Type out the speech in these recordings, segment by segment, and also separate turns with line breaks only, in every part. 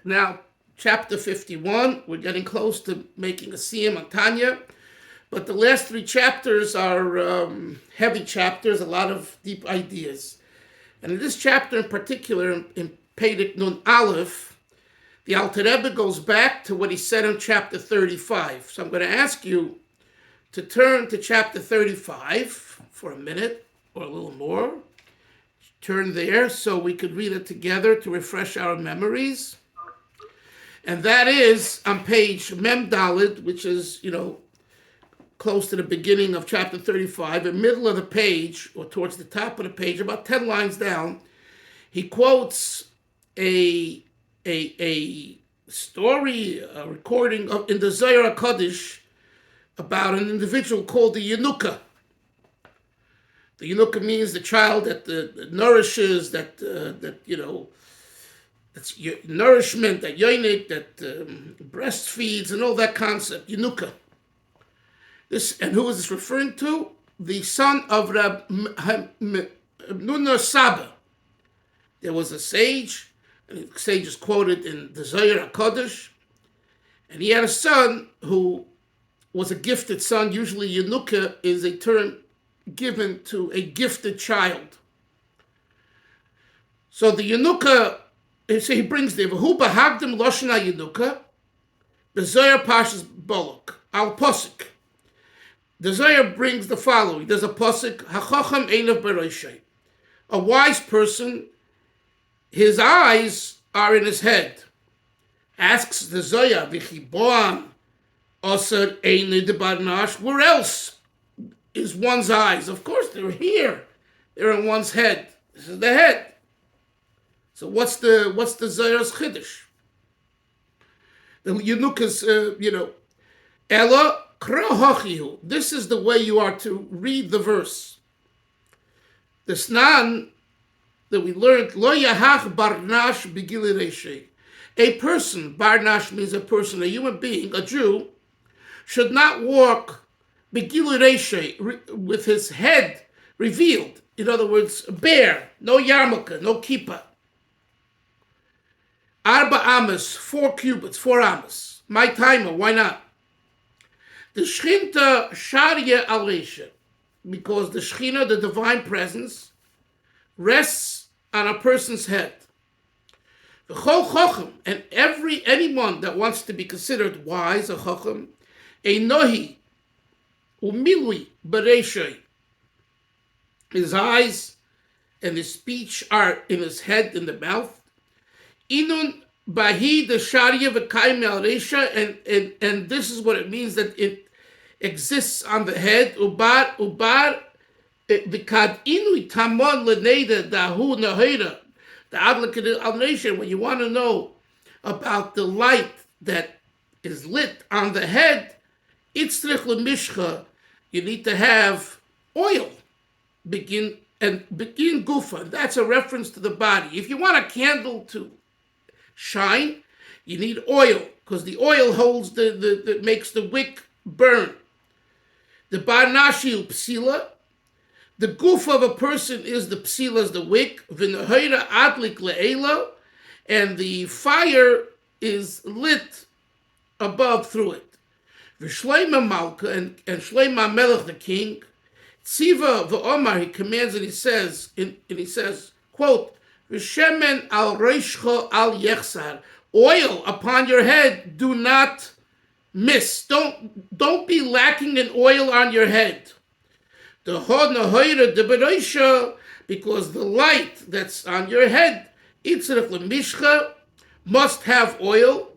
Now, chapter 51, we're getting close to making a siyum on Tanya, but the last three chapters are heavy chapters, a lot of deep ideas. And in this chapter in particular, in Perek Nun Aleph, the Alter Rebbe goes back to what he said in chapter 35. So I'm going to ask you to turn to chapter 35 for a minute or a little more. Turn there so we could read it together to refresh our memories. And that is on page Mem Daled, which is, close to the beginning of chapter 35, in the middle of the page, or towards the top of the page, about 10 lines down, he quotes a story, a recording in the Zohar HaKadosh about an individual called the Yenuka. The Yenuka means the child that nourishes, that's nourishment, that yonik, that breastfeeds, and all that concept, Yenuka. And who is this referring to? The son of Rabbi Nuna Saba. There was a sage, and the sage is quoted in the Zohar HaKadosh, and he had a son who was a gifted son. Usually Yenuka is a term given to a gifted child. So the Yenuka, he brings there, V'hu b'hagdim loshna Yenuka, the Zohar Pashas Bolok, al Posik. The Zohar brings the following. There's a Posik, Hachacham einav b'roshei. A wise person, his eyes are in his head. Asks the Zohar, V'chiboam osar einav debarnash. Where else is one's eyes? Of course, they're here. They're in one's head. This is the head. So what's the Zohar's chiddush? The Yenuka's, Ella krahachihu. This is the way you are to read the verse. The snan that we learned, lo yahach barnash b'gili reishei. A person, barnash means a person, a human being, a Jew, should not walk b'gili reishei, with his head revealed. In other words, bare, no yarmulke, no kippah. Arba amas, 4 cubits, 4 amas. My timer, why not? The Shchinta Sharia Alesha, because the Shechina, the divine presence, rests on a person's head. The Chol Chochem, and anyone that wants to be considered wise, a Chochem, a Nohi, Umilui Bereshei. His eyes and his speech are in his head, in the mouth. Inun Bahi the Sharia v'kaim al-Resha, and this is what it means, that it exists on the head. Ubar v'kad inui tamon l'neida dahu nahira. The adlikat al-Resha, when you want to know about the light that is lit on the head, itzrich l'mishcha, you need to have oil. Begin gufa. That's a reference to the body. If you want a candle to shine, you need oil, because the oil holds that makes the wick burn. The barnashi psila, the goof of a person is the psila, is the wick. V'nahira adlik le'ela, and the fire is lit above through it. V'shleima malka, and shleima melech the king. Tziva v'omar, he commands and he says, quote, V'shemen al reishcho al yechsar. Oil upon your head, do not miss. Don't be lacking in oil on your head. The hod nahoira de bereisha, because the light that's on your head, itzrich lemishcha, must have oil.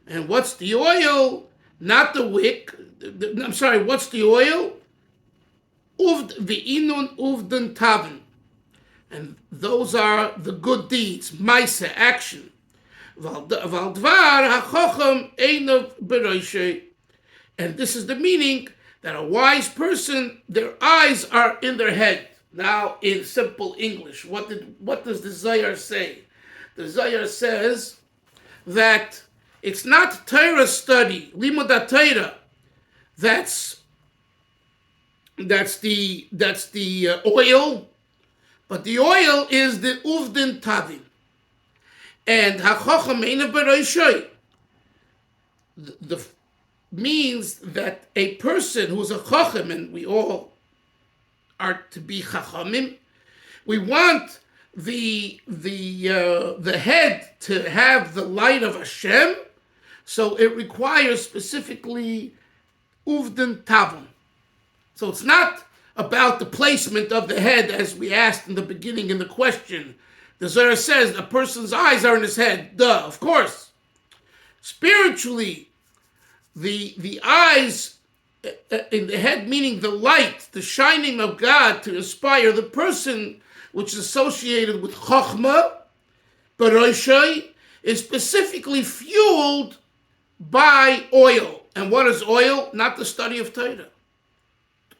And what's the oil? Not the wick. What's the oil? Uvd v'inun uvden tavin. And those are the good deeds, maise, action. And this is the meaning, that a wise person, their eyes are in their head. Now, in simple English, what does the Zohar say? The Zohar says that it's not Torah study, limud Torah, that's the oil. But the oil is the uvdin tavin. And hachacham eina b'roshoi the means that a person who's a chacham, and we all are to be chachamim, we want the head to have the light of Hashem, so it requires specifically uvden tavon. So it's not about the placement of the head, as we asked in the beginning in the question. The Zohar says a person's eyes are in his head. Duh, of course. Spiritually, the eyes in the head, meaning the light, the shining of God to inspire the person, which is associated with Chokhmah, Baroshai, is specifically fueled by oil. And what is oil? Not the study of Torah.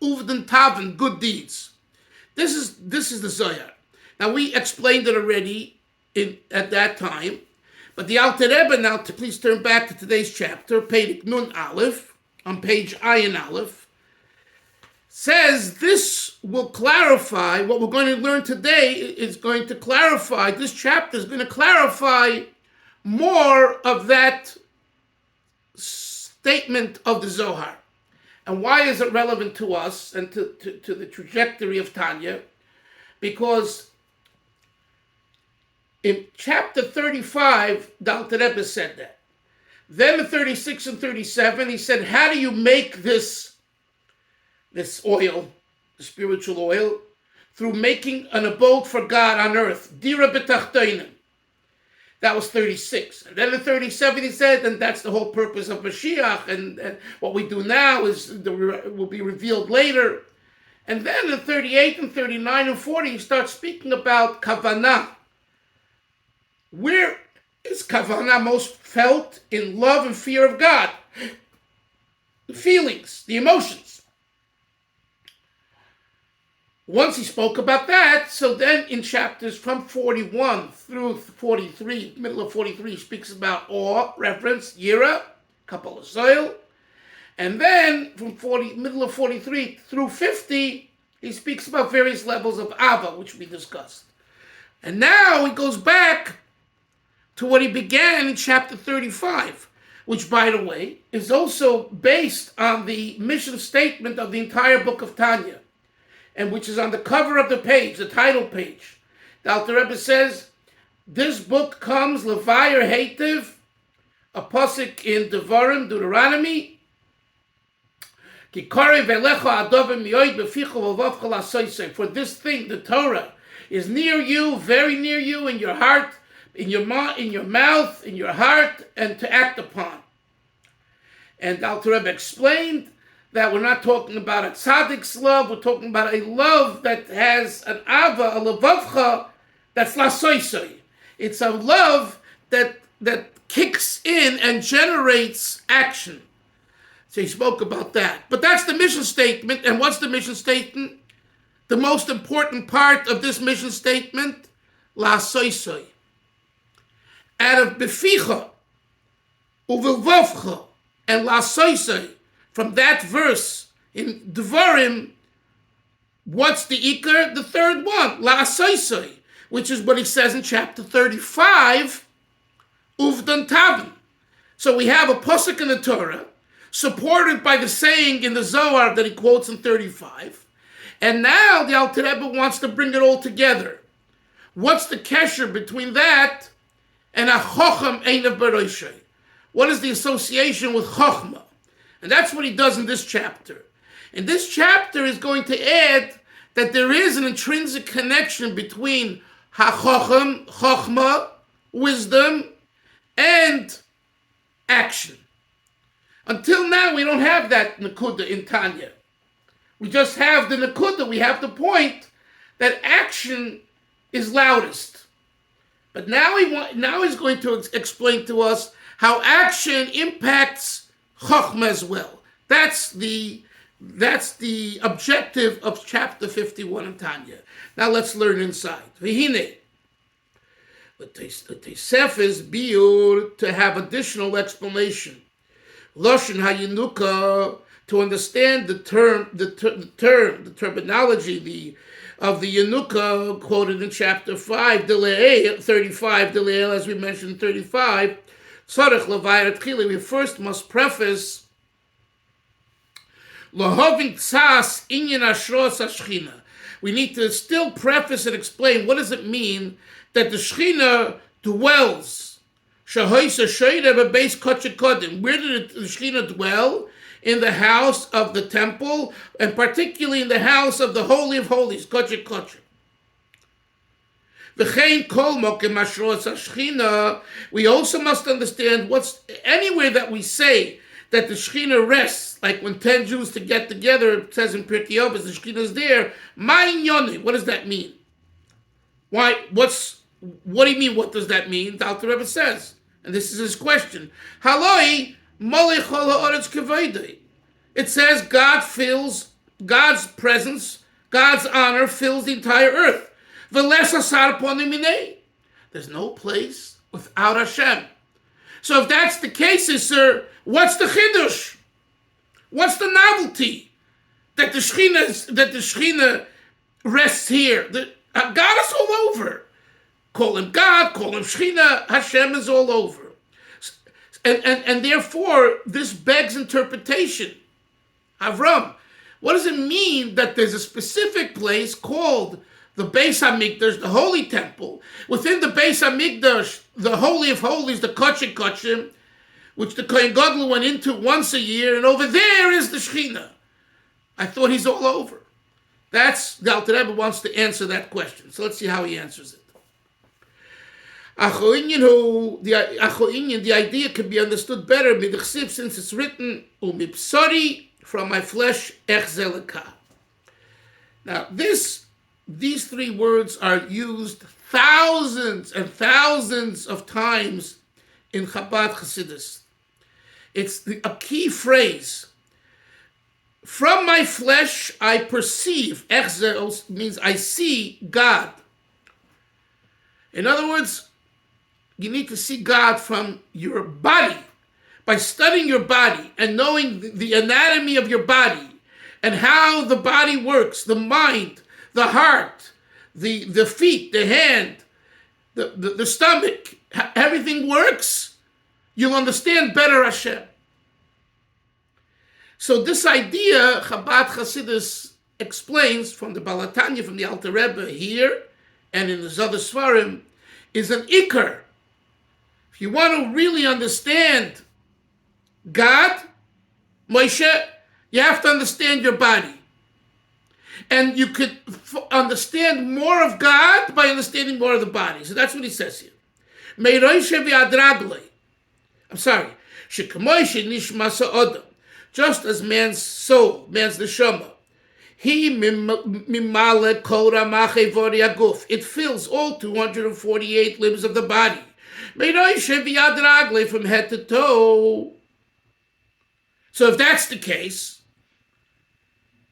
Uvden Taven, good deeds. This is the Zohar. Now we explained it already at that time, but the Alter Rebbe now, please turn back to today's chapter, Perek Nun Aleph, on page Ayin Aleph, says this will clarify, what we're going to learn today is going to clarify, this chapter is going to clarify more of that statement of the Zohar. And why is it relevant to us and to the trajectory of Tanya? Because in chapter 35, the Alter Rebbe said that. Then in 36 and 37, he said, how do you make this oil, the spiritual oil? Through making an abode for God on earth. Dira b'tachtonim. That was 36. And then in 37, he said, and that's the whole purpose of Mashiach, and what we do now will be revealed later. And then in 38 and 39 and 40, he starts speaking about kavanah. Where is kavanah most felt? In love and fear of God. The feelings, the emotions. Once he spoke about that, so then in chapters from 41 through 43, middle of 43, he speaks about awe, reverence, yira, couple of soil. And then from middle of 43 through 50, he speaks about various levels of ava, which we discussed. And now he goes back to what he began in chapter 35, which, by the way, is also based on the mission statement of the entire book of Tanya, and which is on the cover of the page, the title page. The Alter Rebbe says, this book comes, Levayer Heitiv, a pasuk in Devarim, Deuteronomy, for this thing, the Torah, is near you, very near you, in your heart, in your mouth, in your heart, and to act upon. And Alter Rebbe explained that we're not talking about a tzaddik's love, we're talking about a love that has an ava, a levavcha, that's lasoisoi. It's a love that kicks in and generates action. So he spoke about that. But that's the mission statement. And what's the mission statement? The most important part of this mission statement, lasoisoi. Out of beficha, uvilvavcha, and lasoisoi, from that verse in Devarim, what's the ikar? The third one, la'asaisai, which is what he says in chapter 35, uvdan taben. So we have a pasuk in the Torah, supported by the saying in the Zohar that he quotes in 35, and now the Alter Rebbe wants to bring it all together. What's the kesher between that and a chocham einav baroshai? What is the association with chochmah? And that's what he does in this chapter. And this chapter is going to add that there is an intrinsic connection between ha-chocham, chochmah, wisdom, and action. Until now, we don't have that nekuda in Tanya. We just have the nekuda, we have the point that action is loudest. But now he's going to explain to us how action impacts Chochmah as well. That's the objective of chapter 51 of Tanya. Now let's learn inside. V'hine, the Tosef is biur, to have additional explanation. Loshen hayinuka, to understand the terminology, of the Yanuka quoted in chapter 5, 35, as we mentioned, 35, we first must preface we need to still preface and explain what does it mean that the Shekhinah dwells. Where did the Shekhinah dwell? In the house of the temple, and particularly in the house of the Holy of Holies, Kodesh Kodesh. We also must understand what's anywhere that we say that the Shekhinah rests, like when 10 Jews to get together, it says in Pirkei Avos, the Shekhinah is there. What does that mean? Why? What do you mean? What does that mean? The Alter Rebbe says, and this is his question. Haloi malei chol haaretz kavodei. It says God fills, God's presence, God's honor fills the entire earth. V'les asar ponim minei. There's no place without Hashem. So if that's the case, sir, what's the chidush? What's the novelty that the Shekhinah rests here? God is all over. Call him God, call him Shekhinah. Hashem is all over, and therefore this begs interpretation. Avram, what does it mean that there's a specific place called the Beis HaMikdash, the Holy Temple, within the Beis HaMikdash, the Holy of Holies, the Kodesh Kodeshim, which the Kohen Gadol went into once a year, and over there is the Shekhinah? I thought he's all over. That's, the Alter Rebbe wants to answer that question. So let's see how he answers it. The idea can be understood better, since it's written, from my flesh, now these three words are used thousands and thousands of times in Chabad Chassidus. It's a key phrase. From my flesh I perceive. Echzel means I see God. In other words, you need to see God from your body. By studying your body and knowing the anatomy of your body and how the body works, the mind, the heart, the feet, the hand, the stomach, everything works, you'll understand better Hashem. So this idea, Chabad Chassidus explains from the Balatanya, from the Alter Rebbe here, and in his other Svarim, is an ikar. If you want to really understand God, Moshe, you have to understand your body. And you could understand more of God by understanding more of the body. So that's what he says here. I'm sorry. Just as man's soul, man's neshama, it fills all 248 limbs of the body. From head to toe. So if that's the case,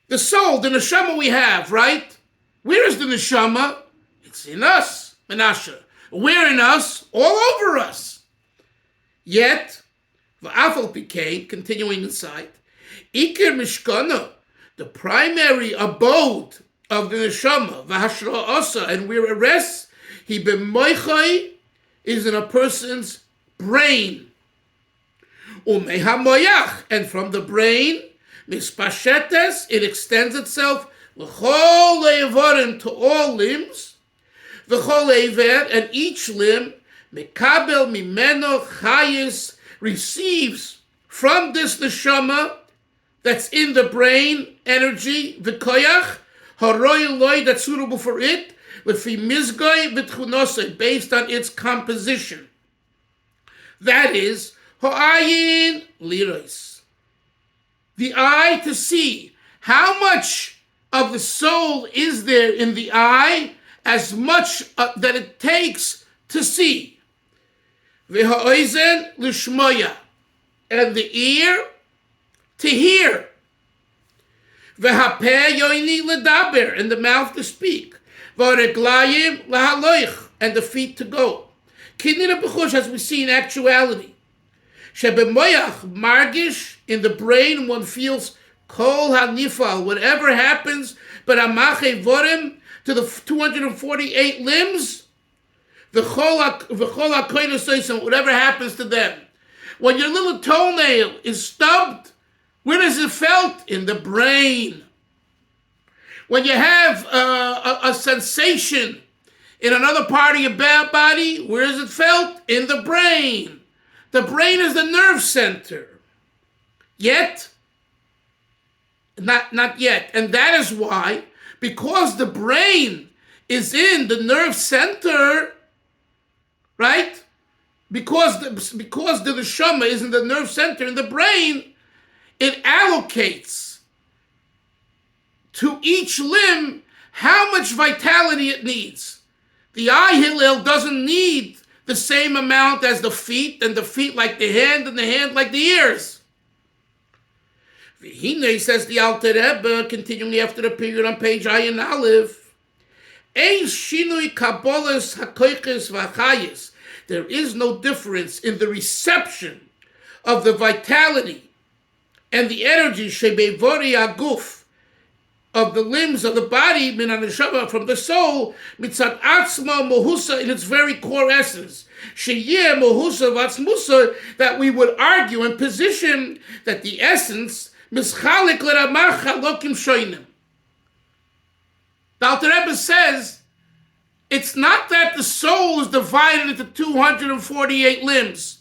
the soul, the neshama we have, right? Where is the neshama? It's in us, Menashe. Where in us? All over us. Yet, v'afal pikei, continuing inside, Iker Mishkana, the primary abode of the neshama, v'hashra asa, and where it rests, he b'moichai, is in a person's brain. Umehamoyach, and from the brain, mispashetes, it extends itself l'chol eivarim, to all limbs, v'chol eiver, and each limb, mekabel mimeno chayis, receives from this neshama that's in the brain, energy, v'koyach, haroy loy, that's suitable for it, l'fi mizgoy v'tchunosei, based on its composition. That is, ha'ayin liros, the eye to see. How much of the soul is there in the eye? As much that it takes to see. V'ha'oizen l'shmoya, and the ear to hear. V'hapeh yoini l'daber, and the mouth to speak. V'reglayim l'haloich, and the feet to go. Kinina b'chush, as we see in actuality. Shebemoyach margish, in the brain one feels kol hanifal, whatever happens, but amache vorim, to the 248 limbs, whatever happens to them. When your little toenail is stubbed, where does it felt? In the brain. When you have a sensation in another part of your body, where is it felt? In the brain. The brain is the nerve center. Yet, not yet. And that is why, because the brain is in the nerve center, right? Because the neshama is in the nerve center in the brain, it allocates to each limb how much vitality it needs. The eye Hillel doesn't need the same amount as the feet, and the feet like the hand, and the hand like the ears. V'hinei, says the Alter Rebbe, continuing after the period on page Ayin Aleph, Ein shinui kabolas hakoiches v'achayis. There is no difference in the reception of the vitality and the energy shebevori aguf of the limbs of the body min haneshama from the soul mitzad atzma mohusa in its very core essence sheyeh mohusa vatzmusa, that we would argue and position that the essence mischalik l'ramach halokim shoinim. The Alter Rebbe says it's not that the soul is divided into 248 limbs.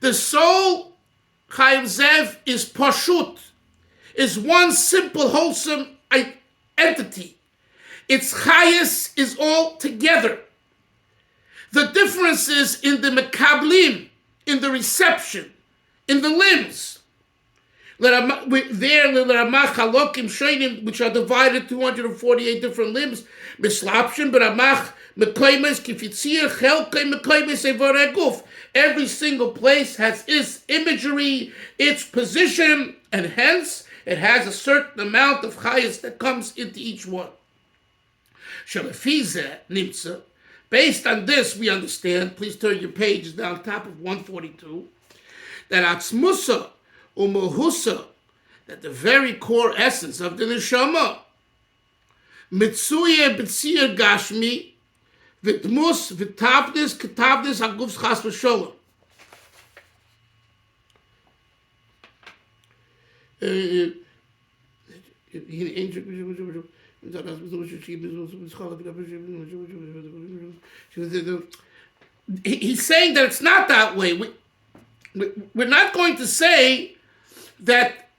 The soul, Chaim Zev, is pashut, is one simple, wholesome entity. Its chayas is all together. The difference is in the mekablim, in the reception, in the limbs. Which are divided 248 different limbs. Every single place has its imagery, its position, and hence it has a certain amount of chayas that comes into each one. Based on this, we understand, please turn your pages down top of 142, that atzmusa u'mohusa, that the very core essence of the neshama, mitzuye b'tzir gashmi, v'tmus v'tavnis k'tavnis hagufs chas v'sholem. He's saying that it's not that way. We're not going to say that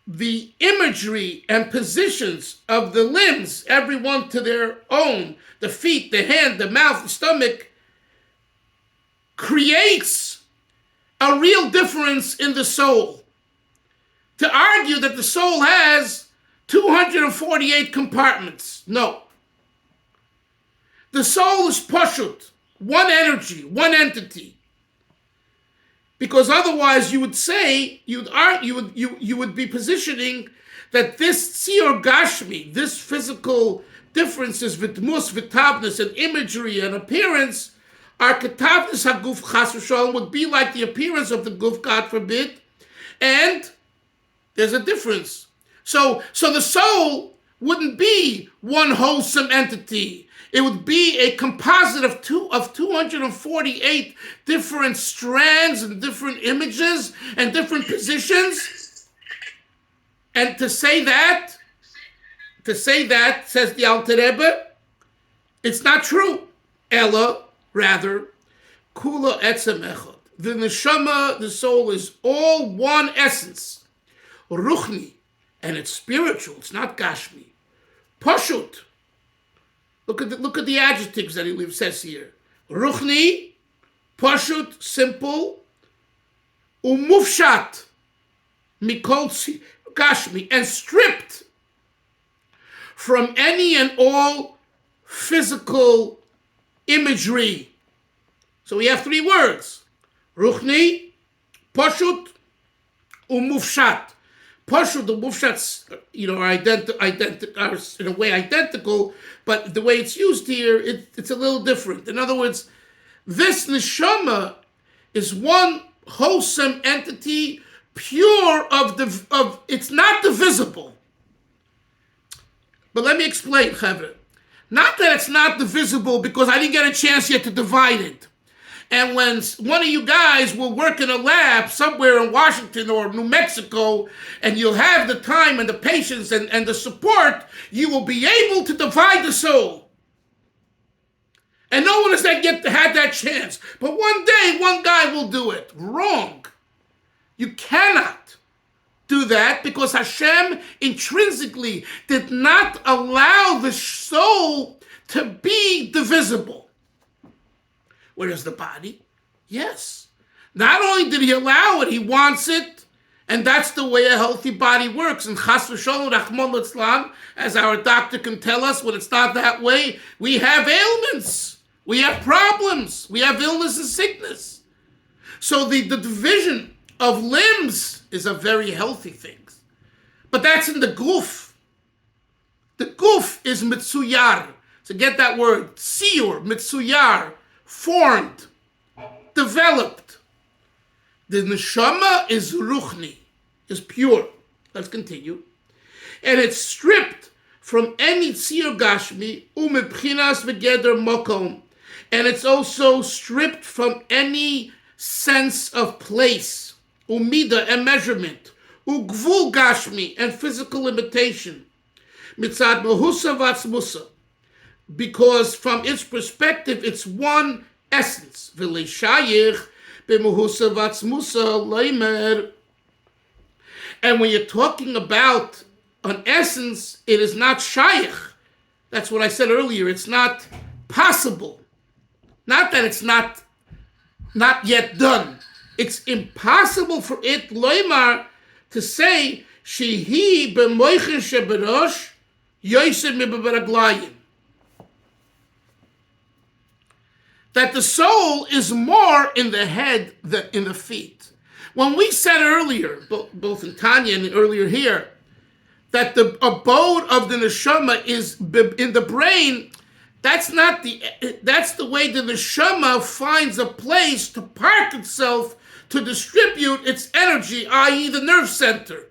the imagery and positions of the limbs, everyone to their own, the feet, the hand, the mouth, the stomach, creates a real difference in the soul. To argue that the soul has 248 compartments. No. The soul is pashut, one energy, one entity. Because otherwise you would say, you would be positioning that this tzir gashmi, this physical differences, v'tmus, v'tavnus, and imagery and appearance, are ketavnus haguf chas v'sholem, would be like the appearance of the guf, God forbid, and there's a difference. So the soul wouldn't be one wholesome entity. It would be a composite of 248 different strands and different images and different positions. And to say that, says the Alter Rebbe, it's not true. Ella, rather, kula etzem echad. The neshama, the soul, is all one essence. Ruchni, and it's spiritual. It's not gashmi. Pashut. Look at the adjectives that he says here. Ruchni, pashut, simple, umufshat, mikol gashmi, and stripped from any and all physical imagery. So we have three words: ruchni, pashut, umufshat. Pashut, the mufshats, are in a way identical, but the way it's used here, it's a little different. In other words, this neshama is one wholesome entity, pure of it's not divisible. But let me explain, Chavre. Not that it's not divisible because I didn't get a chance yet to divide it. And when one of you guys will work in a lab somewhere in Washington or New Mexico, and you'll have the time and the patience and the support, you will be able to divide the soul. And no one has yet had that chance. But one day, one guy will do it. Wrong. You cannot do that because Hashem intrinsically did not allow the soul to be divisible. Whereas the body, yes. Not only did he allow it, he wants it, and that's the way a healthy body works. And Chas v'Shalom, Rahman litzlan, as our doctor can tell us, when it's not that way, we have ailments, we have problems, we have illness and sickness. So the division of limbs is a very healthy thing. But that's in the guf. The guf is mitzuyar. So get that word, siyur, mitzuyar, formed, developed. The neshama is ruchni, is pure. Let's continue. And it's stripped from any tzir gashmi, umebchinas v'geder mokom. And it's also stripped from any sense of place, umida and measurement, ugvul gashmi and physical limitation, mitzad mehusa vatzmusa. Because from its perspective, it's one essence. And when you're talking about an essence, it is not shaykh. That's what I said earlier. It's not possible. Not that it's not yet done. It's impossible for it, loymar, to say, shehi b'moichin sheberosh yosef mibeberaglayim. That the soul is more in the head than in the feet. When we said earlier, both in Tanya and earlier here, that the abode of the neshama is in the brain, that's the way the neshama finds a place to park itself to distribute its energy, i.e. the nerve center.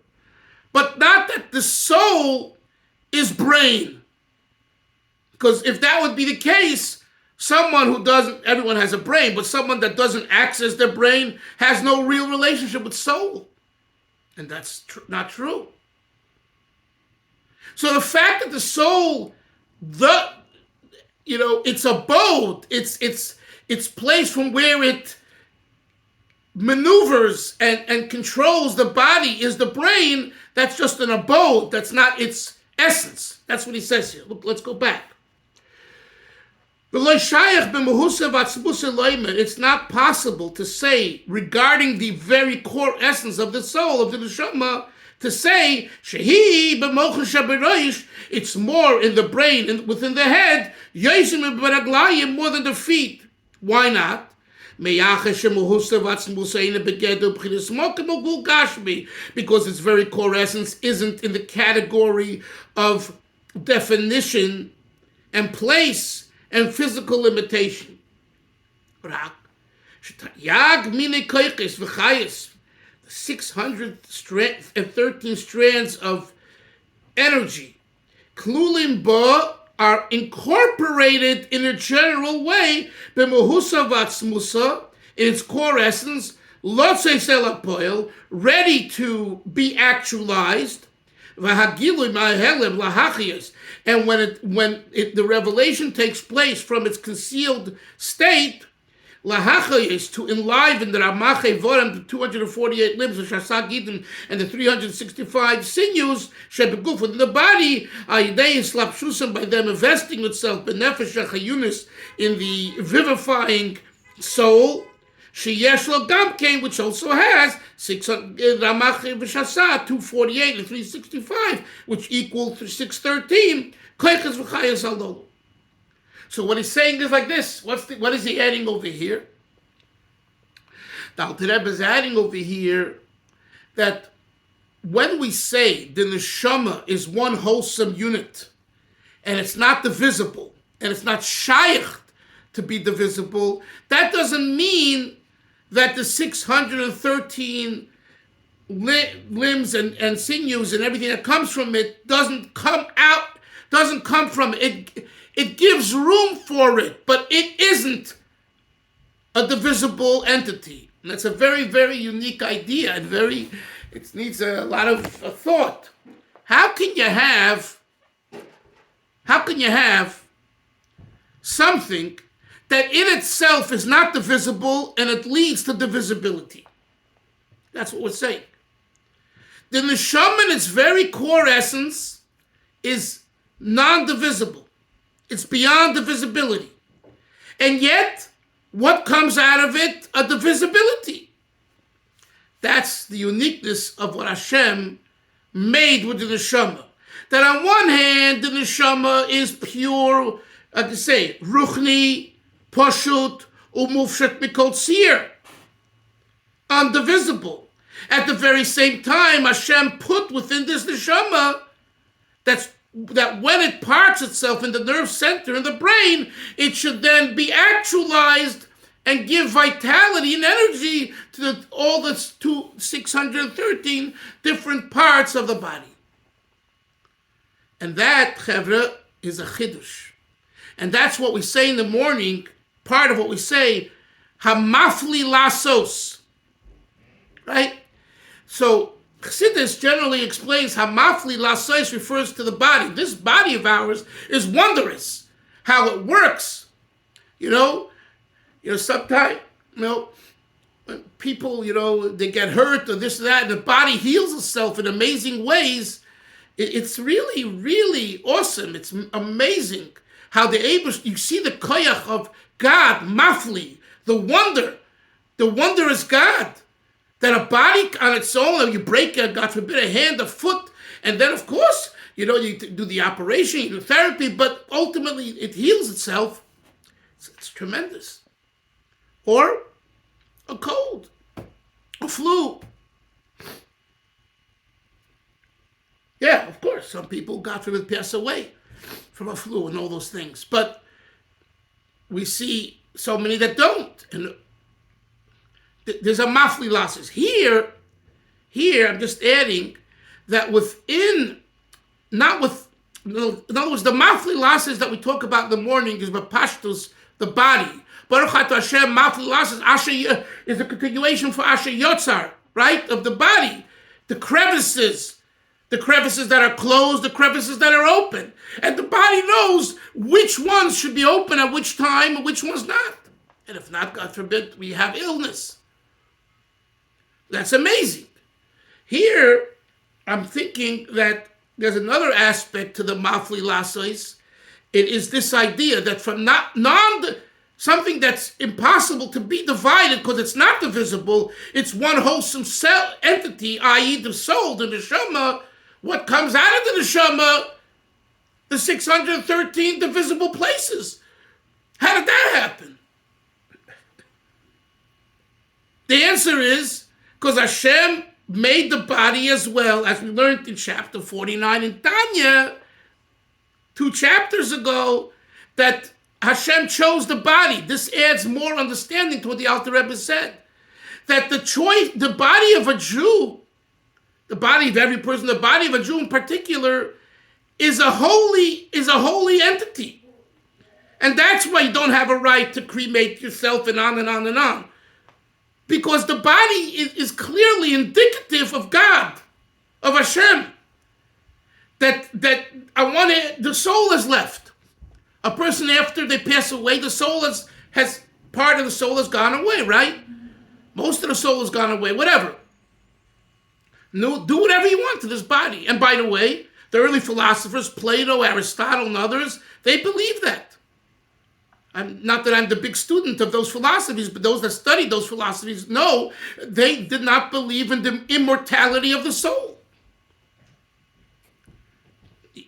But not that the soul is brain. Because if that would be the case, everyone has a brain, but someone that doesn't access their brain has no real relationship with soul. And that's not true. So the fact that the soul, its abode, its place from where it maneuvers and controls the body is the brain, that's just an abode. That's not its essence. That's what he says here. Look, let's go back. It's not possible to say regarding the very core essence of the soul, of the neshama, to say it's more in the brain, within the head, more than the feet. Why not? Because its very core essence isn't in the category of definition and place and physical limitation. 613 strands of energy, klulim ba, are incorporated in a general way, b'mehusa vatzmusa, in its core essence, lotzei selapoil, ready to be actualized, v'hagilui ma'helem lahachias, and when the revelation takes place from its concealed state, lahachayis, to enliven the Ramache Vorim, the 248 limbs, the Shasagidim, and the 365 sinews, Shebeguf, within the body, Ayidei Slapshusam, by them investing itself, Benefesh Chayunis, in the vivifying soul, Sheyesh Lo Gamkein, which also has Ramache V'Shasa, 248 and 365, which equal to 613, Koiches V'Chayas Alolu. So what he's saying is like this. What is he adding over here? The Alter Rebbe is adding over here that when we say the neshama is one wholesome unit, and it's not divisible, and it's not shaykh to be divisible, that doesn't mean that the 613 limbs and sinews and everything that comes from it doesn't doesn't come from it. It gives room for it, but it isn't a divisible entity. And that's a very, very unique idea, and it needs a lot of thought. How can you have something that in itself is not divisible and it leads to divisibility? That's what we're saying. The neshama in its very core essence is non-divisible. It's beyond divisibility. And yet, what comes out of it? A divisibility. That's the uniqueness of what Hashem made with the neshama. That on one hand, the neshama is pure, like I say, ruchni, pashut, umufshat mikol tzir, undivisible. At the very same time, Hashem put within this neshama that when it parts itself in the nerve center in the brain, it should then be actualized and give vitality and energy to all the 613 different parts of the body. And that, chevra, is a chidush. And that's what we say in the morning, part of what we say, hamafli lasos. Right? So, Chassidus generally explains how mafli lasos refers to the body. This body of ours is wondrous, how it works. Sometimes, when people, they get hurt or this or that, and the body heals itself in amazing ways. It's really, really awesome. It's amazing how you see the koyach of God, mafli, the wonder. The wonder is God. That a body on its own, you break, God forbid, a hand, a foot, and then, of course, you do the operation, you do therapy, but ultimately it heals itself. It's tremendous. Or a cold, a flu. Yeah, of course, some people, God forbid, pass away from a flu and all those things. But we see so many that don't. And there's a mafli lasses. Here, I'm just adding that in other words, the mafli lasses that we talk about in the morning is b'pashtus, the body. Baruch Ata Hashem, mafli lasses, Asher is a continuation for Asher Yotzar, right, of the body. The crevices that are closed, the crevices that are open. And the body knows which ones should be open at which time and which ones not. And if not, God forbid, we have illness. That's amazing. Here, I'm thinking that there's another aspect to the mafli lasos. It is this idea that from something that's impossible to be divided because it's not divisible, it's one wholesome entity, i.e. the soul, the neshama. What comes out of the neshama? The 613 divisible places. How did that happen? The answer is because Hashem made the body as well, as we learned in chapter 49 in Tanya, 2 chapters ago, that Hashem chose the body. This adds more understanding to what the Alter Rebbe said. That the body of a Jew, the body of every person, the body of a Jew in particular, is a holy entity. And that's why you don't have a right to cremate yourself and on and on and on. Because the body is clearly indicative of God, of Hashem. That the soul is left. A person after they pass away, the soul has part of the soul has gone away, right? Most of the soul has gone away, whatever. No, do whatever you want to this body. And by the way, the early philosophers, Plato, Aristotle, and others, they believe that. Not that I'm the big student of those philosophies, but those that studied those philosophies know they did not believe in the immortality of the soul.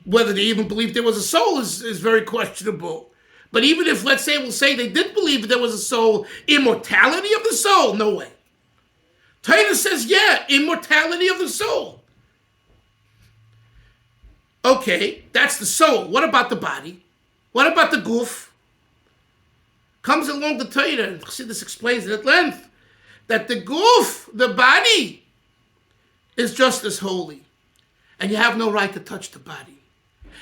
Whether they even believed there was a soul is very questionable. But even if, we'll say they did believe there was a soul, immortality of the soul, no way. Torah says, yeah, immortality of the soul. Okay, that's the soul. What about the body? What about the guf? Comes along the Torah, and Chassidus explains it at length, that the guf, the body, is just as holy. And you have no right to touch the body.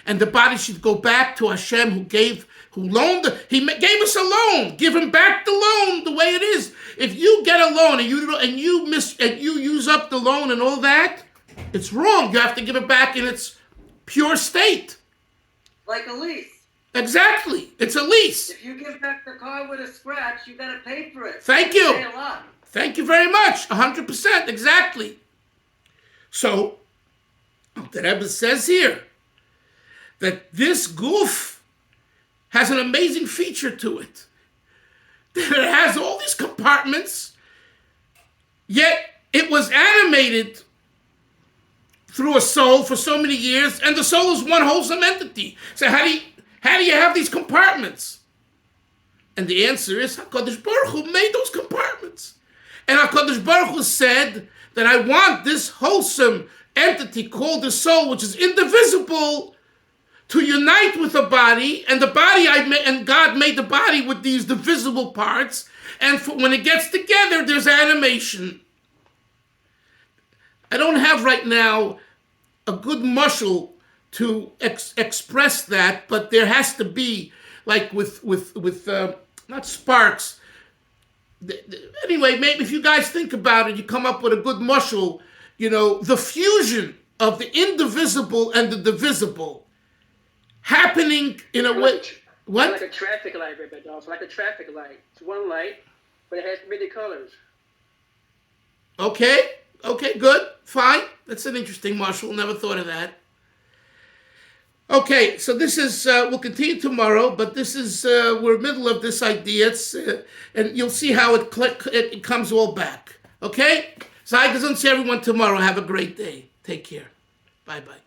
and the body should go back to Hashem gave us a loan. Give him back the loan the way it is. If you get a loan and you use up the loan and all that, it's wrong. You have to give it back in its pure state.
Like a lease.
Exactly. It's a lease.
If you give back the car with a scratch, you got to pay for it.
Thank you.
Pay a lot.
Thank you very much. 100%. Exactly. So, the Rebbe says here that this goof has an amazing feature to it. That it has all these compartments, yet it was animated through a soul for so many years, and the soul is one wholesome entity. So how do you have these compartments? And the answer is HaKadosh Baruch Hu made those compartments. And HaKadosh Baruch Hu said that I want this wholesome entity called the soul, which is indivisible, to unite with the body, and the body and God made the body with these divisible parts, and when it gets together, there's animation. I don't have right now a good muscle to express that, but there has to be, like with not sparks. Anyway, maybe if you guys think about it, you come up with a good muscle, the fusion of the indivisible and the divisible happening in a way. What?
Like a traffic light, Rabbi Dalfin. Like a traffic light. It's one light, but it has many colors.
Okay, good, fine. That's an interesting marshal. Never thought of that. Okay, so this is, we'll continue tomorrow, but this is, we're middle of this idea, and you'll see how it comes all back. Okay? So I can see everyone tomorrow. Have a great day. Take care. Bye-bye.